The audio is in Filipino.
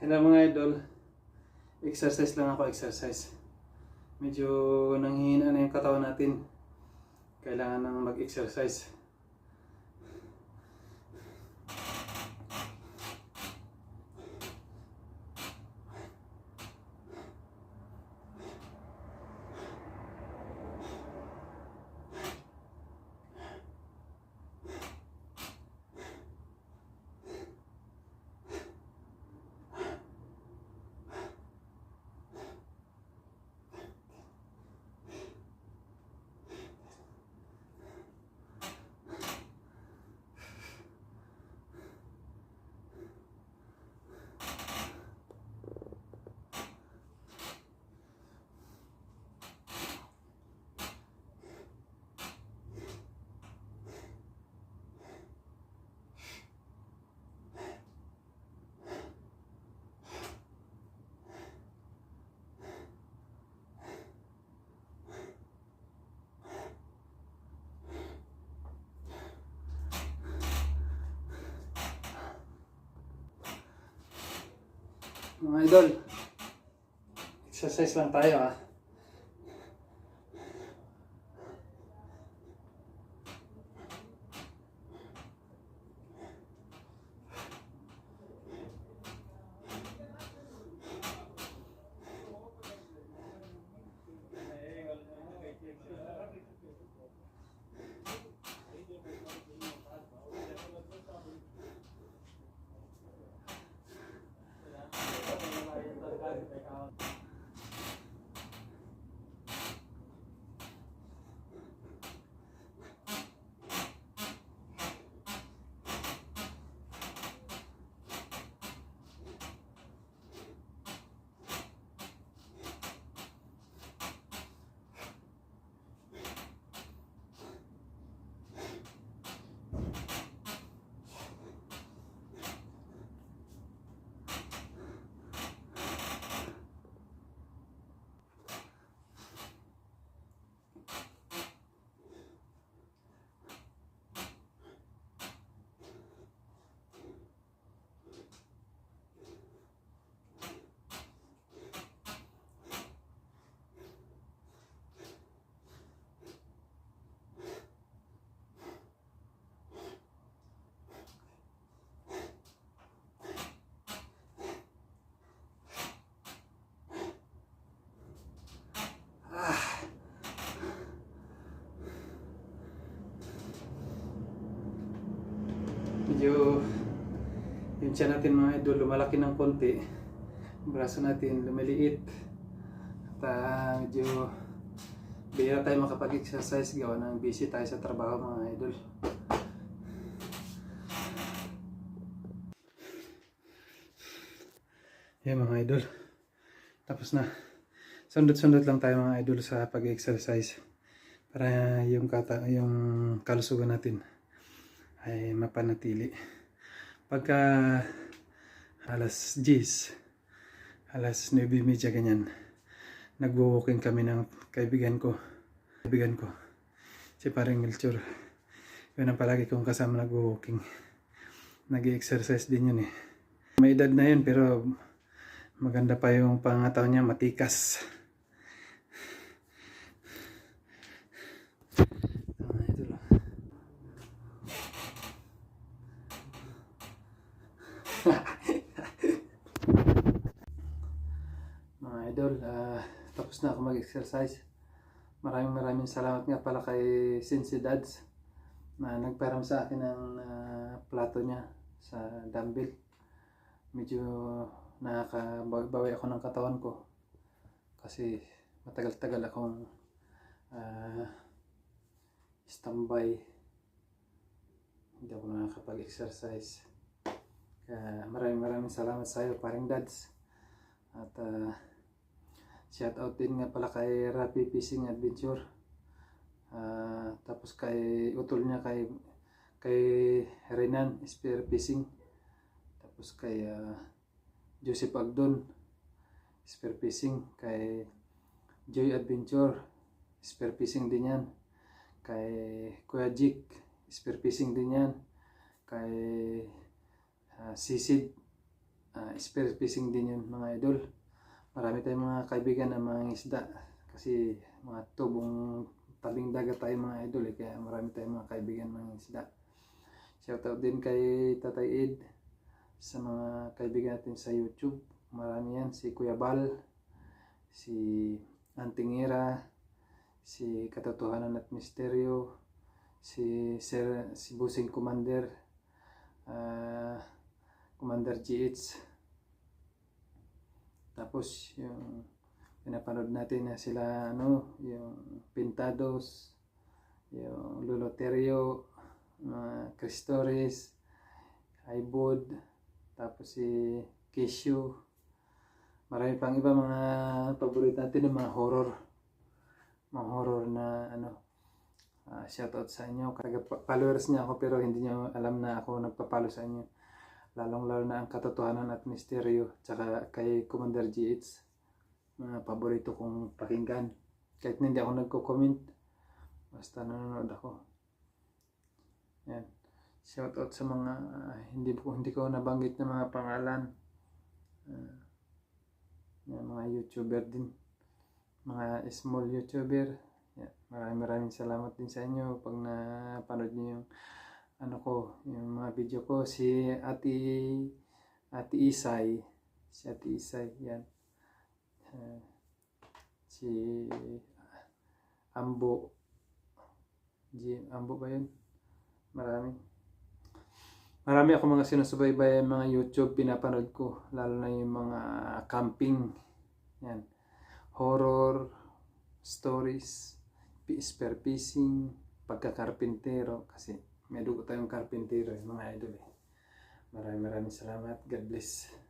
Hello mga idol, exercise lang ako, exercise. Medyo nanghihina na yung katawan natin. Kailangan nang mag-exercise. Mga idol, exercise lang tayo ah. Medyo yung tiyan natin mga idol lumalaki ng konti, braso natin lumiliit at medyo bihira tayo makapag-exercise gawa ng busy tayo sa trabaho mga idol. Yan mga idol, tapos na. Sundot-sundot lang tayo mga idol sa pag-exercise para yung kalusugan natin ay mapanatili. Pagka alas 10, alas 9:30 ganyan, nagwo-walking kami ng kaibigan ko, si Paring Melchor. Yun ang palagi kong kasama nagwo-walking. Nag-exercise din yun eh. May edad na yun pero maganda pa yung pangangatawan niya, matikas. Mga idol, tapos na ako mag-exercise. Maraming salamat nga pala kay Sensei Dads na nagparam sa akin ng plato niya sa dumbbell. Medyo nakakabawi ako ng katawan ko kasi matagal-tagal akong standby, hindi ako nakakapag-exercise. Kaya maraming salamat sa iyo Paring Dads. At shout out din nga pala kay Rappi Fishing Adventure, tapos kay utol niya kay Renan Spear Fishing, tapos kay Joseph Agdon Spear Fishing, kay Joy Adventure Spear Fishing din yan, kay Kuya Jik Spear Fishing din yan, kay Sisid spear fishing din yun mga idol. Marami tayong mga kaibigan na mga isda kasi mga tubong tabing dagat tayo mga idol kaya marami tayong mga kaibigan mga isda. Shoutout din kay Tatay Ed sa mga kaibigan natin sa YouTube. Marami yan, si Kuya Bal, si Antingera, si Katotohanan at Misteryo, si Busing Commander, Commander GH. Tapos yung pinapanood natin na sila yung Pintados, yung Loloterio, Chris Torres, Ibod, tapos si Keshu. Marami pang iba mga paborito natin ng mga horror na shoutout sa inyo. Followers niya ako pero hindi niyo alam na ako nagpapalo sa inyo. Lalong-lalo na ang Katotohanan at Misteryo tsaka kay Commander GH. Mga paborito kong pakinggan. Kahit hindi ako nagko-comment, basta nanonood ako. Yan. Shoutout sa mga hindi ko nabanggit na mga pangalan. Mga YouTuber din. Mga small YouTuber. Yan. Maraming salamat din sa inyo pag napanood niyo yung yung mga video ko. Si Ate Isay, yan. Si Ambo ba yun? Marami ako mga sinusubaybay mga YouTube pinapanood ko, lalo na yung mga camping, yan, horror stories, spear fishing, pagkakarpintero, kasi may dugo tayong karpintero mga idol. Maraming salamat. God bless.